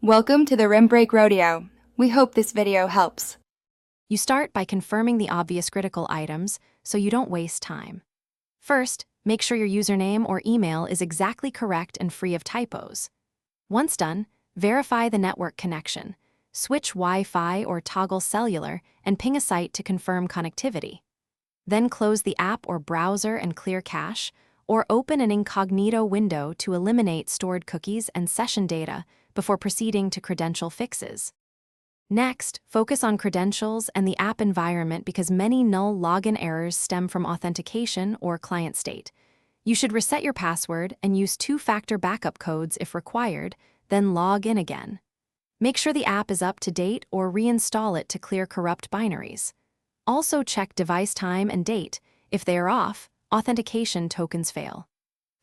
Welcome to the Rim Break Rodeo. We hope this video helps. You start by confirming the obvious critical items so you don't waste time. First, make sure your username or email is exactly correct and free of typos. Once done, verify the network connection. Switch Wi-Fi or toggle cellular and ping a site to confirm connectivity. Then close the app or browser and clear cache, or open an incognito window to eliminate stored cookies and session data before proceeding to credential fixes. Next, focus on credentials and the app environment because many null login errors stem from authentication or client state. You should reset your password and use two-factor backup codes if required, then log in again. Make sure the app is up to date or reinstall it to clear corrupt binaries. Also check device time and date. If they are off, authentication tokens fail.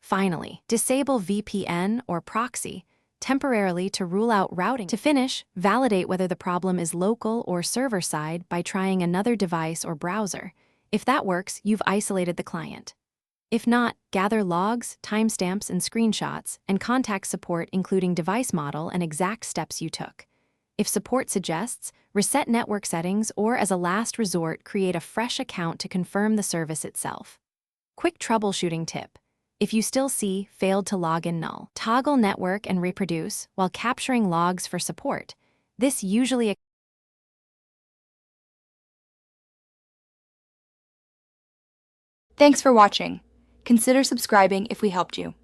Finally, disable VPN or proxy temporarily to rule out routing. To finish, validate whether the problem is local or server-side by trying another device or browser. If that works, you've isolated the client. If not, gather logs, timestamps, and screenshots, and contact support including device model and exact steps you took. If support suggests, reset network settings or as a last resort, create a fresh account to confirm the service itself. Quick troubleshooting tip. If you still see failed to log in null, toggle network and reproduce while capturing logs for support. This usually Thanks for watching. Consider subscribing if we helped you.